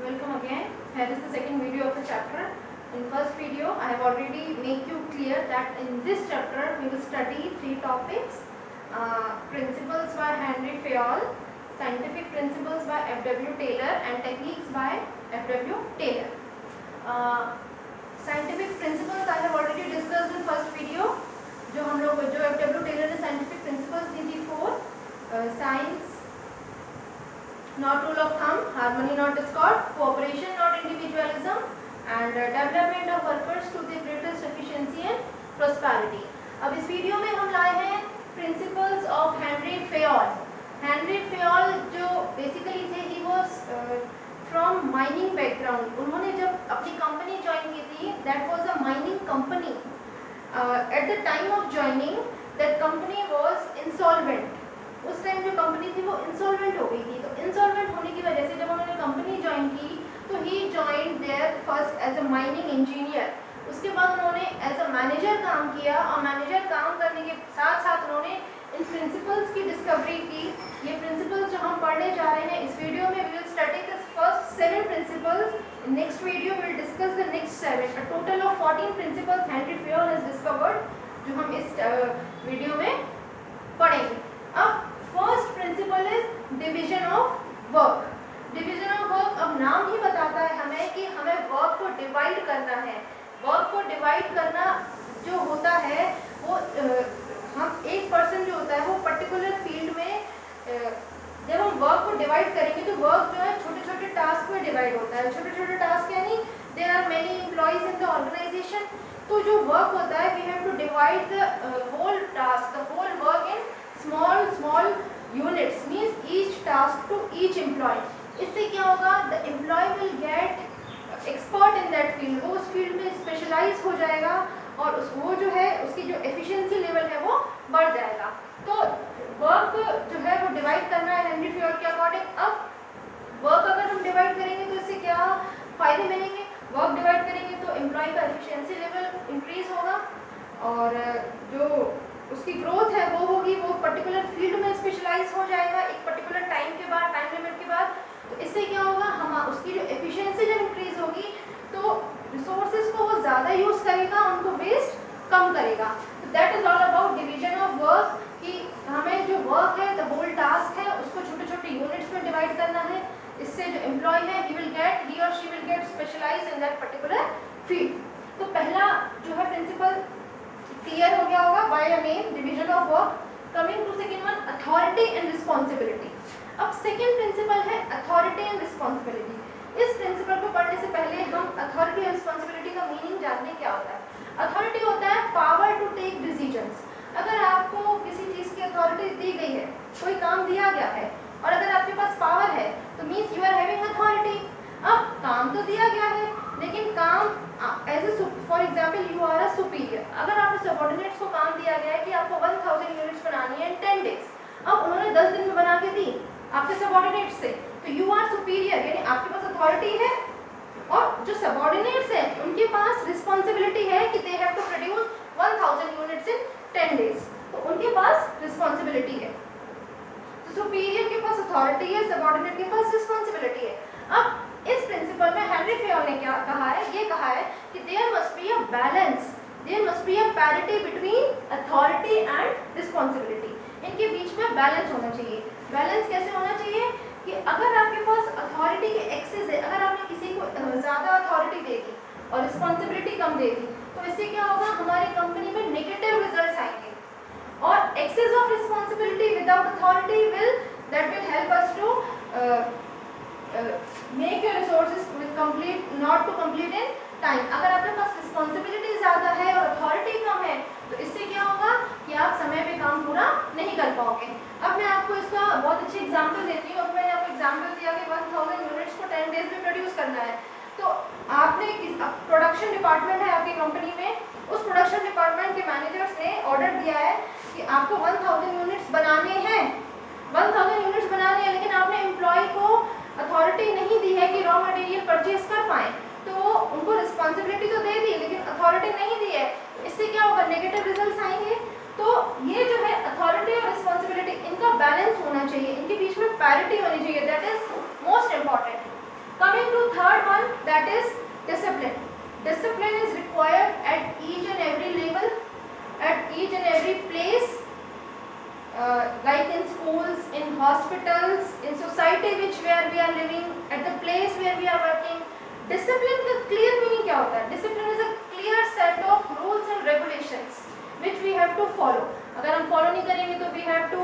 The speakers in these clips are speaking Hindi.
welcome again. Here is the second video of the chapter. In first video, I have already make you clear that in this chapter we will study three topics: principles by Henry Fayol, scientific principles by F.W. Taylor, and techniques by F.W. Taylor. Scientific principles I have already discussed in first video. जो F.W. Taylor ने scientific principles दी थी 4: science, not rule of thumb, harmony not discord, cooperation not individualism, and development of workers to the greatest efficiency and prosperity. अब इस वीडियो में हम लाए हैं principles of Henri Fayol. Henry Fayol जो बेसिकली थे, he was from mining background. उन्होंने जब अपनी कंपनी ज्वाइन की थी, that was a mining company. At the time of joining that company was insolvent. उस टाइम जो कंपनी थी वो इंसॉल्वेंट हो गई थी. तो इंसॉल्वेंट होने की वजह से जब उन्होंने कंपनी ज्वाइन की तो ही join their first as a mining engineer. उसके बाद उन्होंने एज अ मैनेजर काम किया और मैनेजर काम करने के साथ साथ उन्होंने इन प्रिंसिपल्स की डिस्कवरी की. ये प्रिंसिपल्स जो हम पढ़ने जा रहे हैं इस वीडियो में, we will study the first 7 principles. Next video will discuss the next 7. A total of 14 principles Henri Fayol has discovered, जो हम इस वीडियो में पढ़ेंगे. अब first principle is division of work. Division of work, अब नाम ही बताता है हमें कि हमें वर्क को डिवाइड करना है. वर्क को डिवाइड करना जो होता है वो हम एक पर्सन जो होता है वो पर्टिकुलर फील्ड में जब हम वर्क को डिवाइड करेंगे तो वर्क जो है छोटे छोटे टास्क में डिवाइड होता है. छोटे छोटे टास्क यानी there are many employees in the organization. तो जो वर्क होता है we have to divide the whole task, the whole work in small units, means each task to each employee. इससे क्या होगा, the employee will get expert in that field. वो उस फील्ड में स्पेशलाइज हो जाएगा और वो जो है उसकी जो एफिशिएंसी लेवल है वो बढ़ जाएगा. तो वर्क जो है वो डिवाइड करना है हेनरी फेयोल के अकॉर्डिंग. अब वर्क अगर हम डिवाइड करेंगे तो इससे क्या फायदे मिलेंगे. वर्क डिवाइड करेंगे तो एम्प्लॉय का एफिशिएंसी लेवल इंक्रीज होगा और जो उसकी ग्रोथ है वो होगी, वो पर्टिकुलर फील्ड में स्पेशलाइज हो जाएगा एक पर्टिकुलर टाइम के बाद, टाइम लिमिट के बाद. तो इससे क्या होगा, हम उसकी जो एफिशिएंसी जब इंक्रीज होगी तो रिसोर्सेज को वो ज़्यादा यूज़ करेगा, उनको वेस्ट कम करेगा. तो that is all about division of work, कि हमें जो वर्क है, द होल टास्क है, उसको छोटे छोटे यूनिट्स में डिवाइड करना है. इससे जो एम्प्लॉय है he or she will get specialize in that particular field. तो पहला जो है प्रिंसिपल क्लियर हो गया होगा, by a name division of work. Coming to second one, authority and responsibility. अब सेकंड प्रिंसिपल है अथॉरिटी एंड रिस्पांसिबिलिटी. इस प्रिंसिपल को पढ़ने से पहले हम अथॉरिटी और रिस्पांसिबिलिटी का मीनिंग जानने क्या होता है. अथॉरिटी होता है पावर टू टेक डिसीजंस. अगर आपको किसी चीज़ की अथॉरिटी दी गई है, कोई काम दिया गया है और अगर आपके पास पावर है तो means you are having authority. अब काम तो दिया गया है लेकिन काम as a for example you are a superior. अगर आपने सबऑर्डिनेट्स को काम दिया गया है कि आपको 1000 यूनिट्स बनानी है इन 10 डेज, अब उन्होंने 10 दिन में बना के दी आपके सबऑर्डिनेट्स से, तो यू आर सुपीरियर, यानी आपके पास अथॉरिटी है. और जो सबऑर्डिनेट्स हैं उनके पास रिस्पॉन्सिबिलिटी है कि they have to produce 1000 units in 10 days, तो उनके पास रिस्पॉन्सिबिलिटी है. तो सुपीरियर के पास अथॉरिटी है, सबऑर्डिनेट के पास रिस्पॉन्सिबिलिटी है. अब इस प्रिंसिपल में हेनरी फेयोल ने क्या कहा है, ये कहा है कि there must be a balance, there must be a parity between authority and responsibility. इनके बीच में बैलेंस होना चाहिए. बैलेंस कैसे होना चाहिए कि अगर आपके पास अथॉरिटी के एक्सेस है, अगर आपने किसी को ज़्यादा अथॉरिटी दे दी और रिस्पॉन्सिबिलिटी कम दे दी तो इससे क्या होगा, हमारी कंपनी में नेगेटिव रिजल्ट आएंगे. और excess of responsibility without authority will help us to make your resources not to complete in time. अगर आपके पास रिस्पॉन्सिबिलिटी ज़्यादा है और अथॉरिटी कम है तो इससे क्या होगा कि आप समय पे काम पूरा नहीं कर पाओगे. अब मैं आपको इसका बहुत अच्छी एग्जांपल देती हूँ. अब मैंने आपको एग्जांपल दिया कि 1000 यूनिट्स को 10 डेज में प्रोड्यूस करना है. तो आपने प्रोडक्शन डिपार्टमेंट है आपकी कंपनी में, उस प्रोडक्शन डिपार्टमेंट के मैनेजर्स ने ऑर्डर दिया है कि आपको 1000 यूनिट्स बनाने हैं, 1000 यूनिट्स बनाने हैं, लेकिन आपने एम्प्लॉय को अथॉरिटी नहीं दी है कि रॉ मटेरियल परचेज कर पाएँ. तो उनको रिस्पॉन्सिबिलिटी तो दे दी लेकिन अथॉरिटी नहीं दी है. इससे क्या होगा, नेगेटिव रिजल्ट्स आएंगे. तो ये जो है अथॉरिटी और रिस्पॉन्सिबिलिटी, इनका बैलेंस होना चाहिए, इनके बीच में पैरिटी होनी चाहिए. That is most important. Coming to that is discipline. Discipline is required at each and every level, at each and every place, like in schools, in hospitals, in society which where we are living, at the place where we are working. Discipline का clear meaning क्या होता है? Discipline is a clear set of rules and regulations which we have to follow. अगर हम follow नहीं करेंगे तो we have to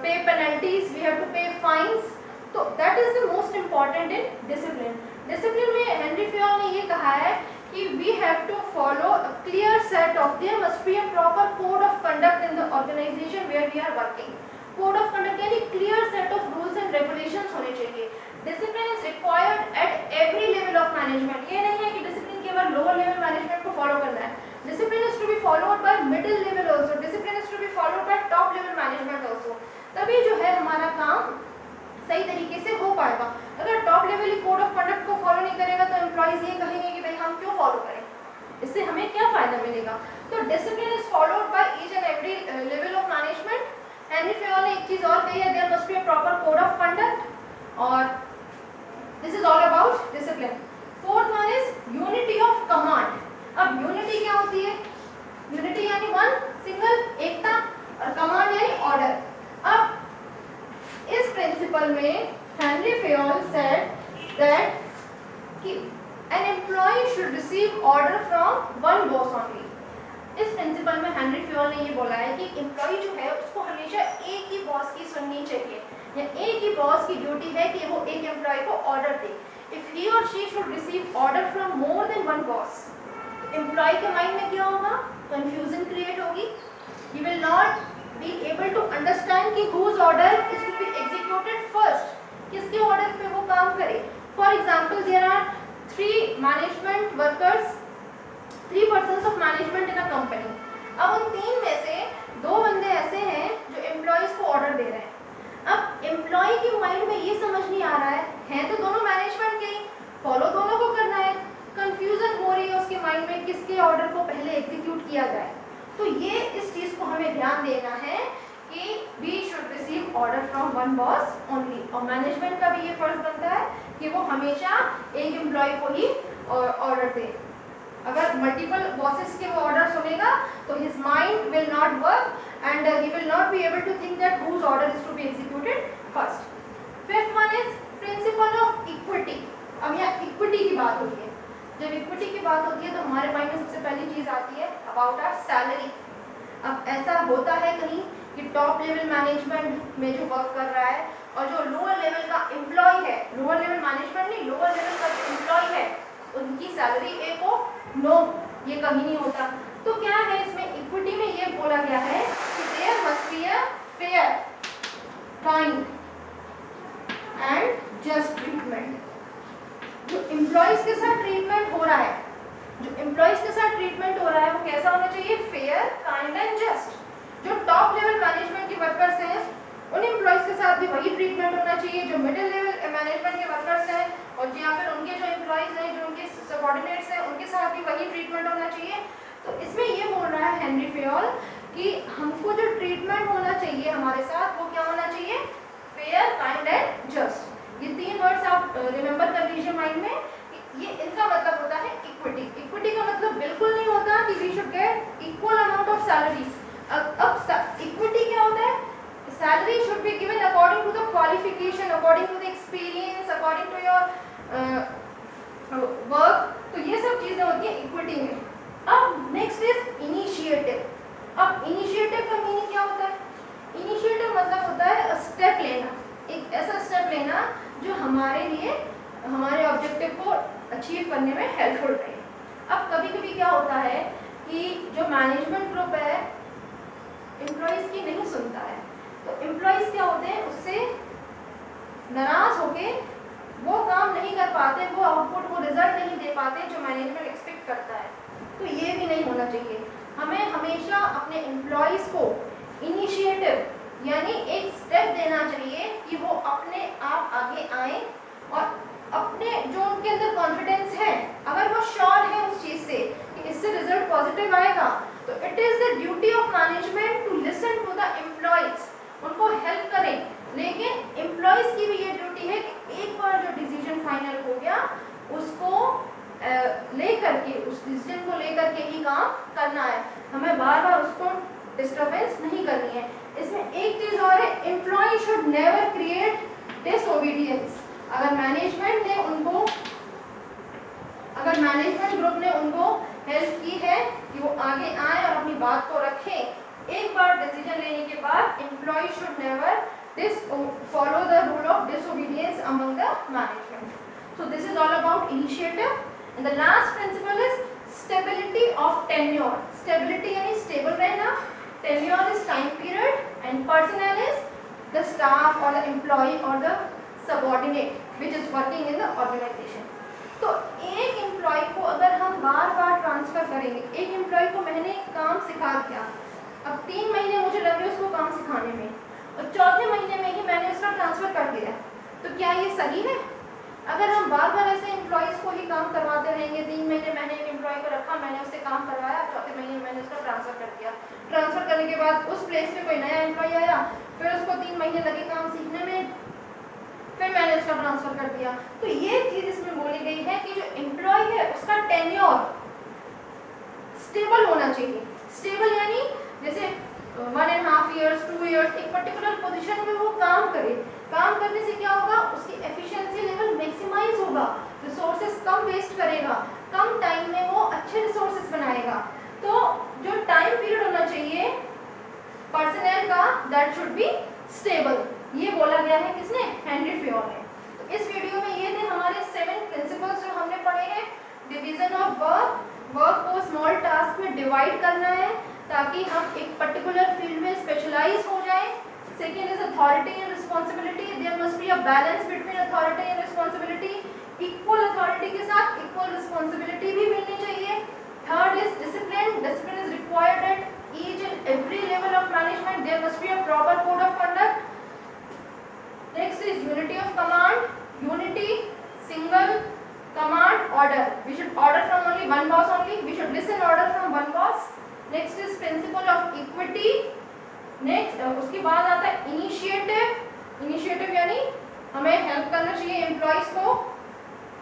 pay penalties, we have to pay fines. तो that is the most important in discipline. Discipline में हेनरी फ्योल ने ये कहा है कि we have to follow a clear set of, there must be a proper code of conduct in the organization where we are working. Code of conduct यानी clear set of rules and regulations होने चाहिए. Discipline is required at every level of management. ये नहीं है कि discipline केवल lower level management को follow करना है. Discipline is to be followed by middle level also. Discipline is to be followed by top level management also. तभी जो है हमारा काम सही तरीके से हो पाएगा. अगर top level code of conduct को फॉलो नहीं करेगा तो एम्प्लॉइज ये कहेंगे कि भाई हम क्यों फॉलो करें, इससे हमें क्या फायदा मिलेगा. तो discipline is followed by each and every level of management. Henry Fayol ने एक चीज और कही है, there must be a proper code of conduct, और this is all about discipline. Fourth one is unity of command. अब यूनिटी क्या होती है? यूनिटी यानी वन, सिंगल, एकता, और कमांड यानी ऑर्डर. अब इस प्रिंसिपल में हेनरी फ्योल सेड दैट कि an employee should receive order from one boss only. इस प्रिंसिपल में हेनरी फ्योल ने ये बोला है कि एम्प्लॉय जो है उसको हमेशा एक ही बॉस की सुननी चाहिए, या एक ही बॉस की ड्यूटी है कि वो एक एम्प्लॉय को order they. If he or she should receive order from more than one boss, employee के माइंड में क्या होगा? कंफ्यूजन क्रिएट होगी. He will not be able to understand कि whose order is to be executed first, किसके ऑर्डर पे वो काम करे. For example, there are three management workers, three persons of management in a company. अब उन तीन में से दो बंदे ऐसे हैं जो एम्प्लॉयज को ऑर्डर दे रहे हैं. अब एम्प्लॉय के माइंड में ये समझ नहीं आ रहा है तो दोनों मैनेजमेंट के ही, फॉलो दोनों को करना है. कंफ्यूजन हो रही है उसके माइंड में किसके ऑर्डर को पहले एग्जीक्यूट किया जाए. तो ये इस चीज को हमें ध्यान देना है कि we should receive order from one boss only. और मैनेजमेंट का भी ये फर्ज बनता है कि वो हमेशा एक एम्प्लॉय को ही ऑर्डर दे. अगर मल्टीपल बॉसेस के वो ऑर्डर सुनेगा तो his mind will not work and he will not be able to think that whose order is to be executed first. Fifth one is principle of equity. अब यहाँ इक्विटी की बात होती है. जब इक्विटी की बात होती है तो हमारे माइंड में सबसे पहली चीज आती है अबाउट आवर सैलरी. अब ऐसा होता है कहीं कि टॉप लेवल मैनेजमेंट में जो वर्क कर रहा है और जो लोअर लेवल का एम्प्लॉय है, लोअर लेवल मैनेजमेंट नहीं, लोअर लेवल का एम्प्लॉय है, उनकी सैलरी ए को नो, ये कभी नहीं होता. तो क्या है इसमें इक्विटी में ये बोला गया है कि there must be a fair, kind and just treatment. जो एम्प्लॉयज के साथ ट्रीटमेंट हो रहा है, जो एम्प्लॉयज के साथ ट्रीटमेंट हो रहा है वो कैसा होना चाहिए? Fair, kind and just. जो टॉप लेवल मैनेजमेंट के वर्कर्स हैं उन एम्प्लॉयज के साथ भी वही ट्रीटमेंट होना चाहिए जो मिडिल लेवल मैनेजमेंट के वर्कर्स हैं, और या फिर उनके जो एम्प्लॉयज हैं, जो उनके सबऑर्डिनेट्स हैं, उनके साथ भी वही ट्रीटमेंट होना चाहिए. तो इसमें ये बोल रहा है हेनरी फ्योल कि हमको जो ट्रीटमेंट होना चाहिए हमारे साथ वो क्या होना चाहिए? Fair, kind and just. ये तीन वर्ड्स आप रिमेंबर कर लीजिए माइंड में. ये इनका मतलब होता है इक्विटी. इक्विटी का मतलब बिल्कुल नहीं होता कि we should get equal amount of salaries. अब इक्विटी क्या होता है? Salary should be given according to the qualification, according to the experience, according to your work. तो ये सब चीजें होती हैं इक्विटी में. अब नेक्स्ट इज इनिशिएटिव. अब इनिशिएटिव का मीनिंग क्या होता है? इनिशिएटिव मतलब होता है स्टेप लेना, एक ऐसा स्टेप लेना जो हमारे लिए हमारे ऑब्जेक्टिव को अचीव करने में हेल्पफुल रहे. अब कभी कभी क्या होता है कि जो मैनेजमेंट ग्रुप है एम्प्लॉयज़ की नहीं सुनता है, तो एम्प्लॉयज़ क्या होते हैं उससे नाराज होके वो काम नहीं कर पाते, वो आउटपुट, वो रिजल्ट नहीं दे पाते जो मैनेजमेंट एक्सपेक्ट करता है. तो ये भी नहीं होना चाहिए. हमें हमेशा अपने एम्प्लॉयज़ को इनिशिएटिव यानी एक स्टेप देना चाहिए कि वो अपने आप आगे आए और अपने जो उनके अंदर कॉन्फिडेंस है, अगर वो श्योर है उस चीज़ से कि इससे रिजल्ट पॉजिटिव आएगा, तो it is the duty of management to listen to the employees, उनको हेल्प करें. लेकिन एम्प्लॉयज़ की भी ये ड्यूटी है कि एक बार जो डिसीजन फाइनल हो गया उसको लेकर के, उस डिसीजन को लेकर के ही काम करना है, हमें बार बार उसको डिस्टर्बेंस नहीं करनी है। इसमें एक चीज और है, employee should never create disobedience. अगर मैनेजमेंट ग्रुप ने उनको हेल्प की है कि वो आगे आए और अपनी बात को रखें, एक बार डिसीजन लेने के बाद employee should never follow the rule of disobedience among the management. So this is all about initiative. And the last principle is stability of tenure. Stability यानी stable रहना, tenure is time period, and personnel is the staff or the employee or the subordinate which is working in the organization. तो एक एम्प्लॉय को अगर हम बार बार ट्रांसफर करेंगे, एक एम्प्लॉय को मैंने काम सिखा दिया, अब 3 महीने मुझे लगे उसको काम सिखाने में, और चौथे महीने में ही मैंने उसका ट्रांसफर कर दिया, तो क्या ये सही है? अगर हम बार बार ऐसे एम्प्लॉयज़ को ही काम करवाते रहेंगे, 3 महीने मैंने एक एम्प्लॉय को रखा, मैंने उससे काम करवाया, चौथे महीने में मैंने उसका ट्रांसफर कर दिया, ट्रांसफर करने के बाद उस प्लेस पे कोई नया एम्प्लॉय आया, फिर उसको 3 महीने लगे काम सीखने में, फिर मैंने उसका ट्रांसफर कर दिया। तो ये चीज़ इसमें बोली गई है कि जो एम्प्लॉय है उसका टेन्योर स्टेबल होना चाहिए। स्टेबल यानी जैसे 1.5 years 2 years एक पर्टिकुलर पोजीशन में वो काम करे, काम करने से क्या होगा, उसकी एफिशिएंसी लेवल मैक्सिमाइज होगा, रिसोर्सेज कम वेस्ट करेगा, कम टाइम में वो अच्छे रिसोर्सेज बनाएगा। तो जो टाइम पीरियड होना चाहिए पर्सनल का, दैट शुड बी स्टेबल, ये बोला गया है किसने, हेनरी फेयोल ने। तो इस वीडियो में ये थे हमारे 7 प्रिंसिपल्स जो हमने पढ़े हैं। डिवीजन ऑफ वर्क, वर्क को स्मॉल टास्क में डिवाइड करना है ताकि हम एक पर्टिकुलर फील्ड में स्पेशलाइज हो जाए। Second is authority and responsibility, there must be a balance between authority and responsibility, equal authority के साथ इक्वल रिस्पॉन्सिबिलिटी भी मिलनी चाहिए। Third is discipline, discipline is required at each and every level of management, there must be a proper code of conduct. Next is unity of command, unity, single command order. We should order from only one boss only. We should listen order from one boss. Next is principle of equity. Next उसके बाद आता है initiative. Initiative यानी हमें help करना चाहिए employees को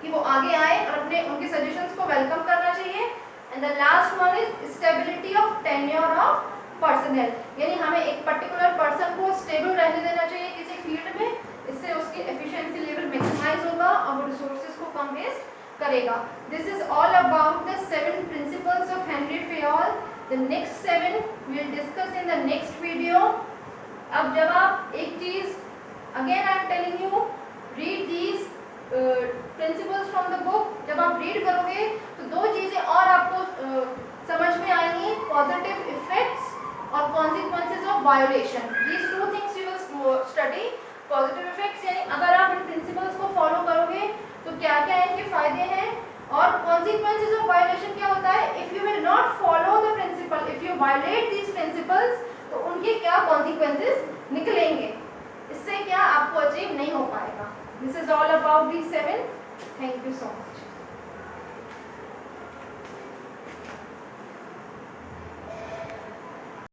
कि वो आगे आए और अपने उनके suggestions को welcome करना चाहिए. And the last one is stability of tenure of personnel. यानी हमें एक particular person को stable रहने देना चाहिए किसी फील्ड में, इससे उसकी एफिशिएंसी लेवल मैक्सिमाइज होगा और वो रिसोर्सेज को कम वेस्ट करेगा। This is all about the 7 principles of Henri Fayol. The next 7 we will discuss in the next video. अब जब आप एक चीज, again I am telling you, read these principles from the book. जब आप रीड करोगे तो 2 चीजें और आपको समझ में आएंगी, पॉजिटिव इफेक्ट्स और consequences of violation. These 2 things you will study. Positive effects यानी अगर आप इन प्रिंसिपल्स को फॉलो करोगे तो क्या क्या इनके फायदे हैं, और कॉन्सिक्वेंसेज ऑफ वायोलेशन क्या होता है, if you will not follow the principle, if you violate these principles, तो उनके क्या कॉन्सिक्वेंसेज निकलेंगे, इससे क्या आपको अचीव नहीं हो पाएगा। This is all about these 7। Thank you so much.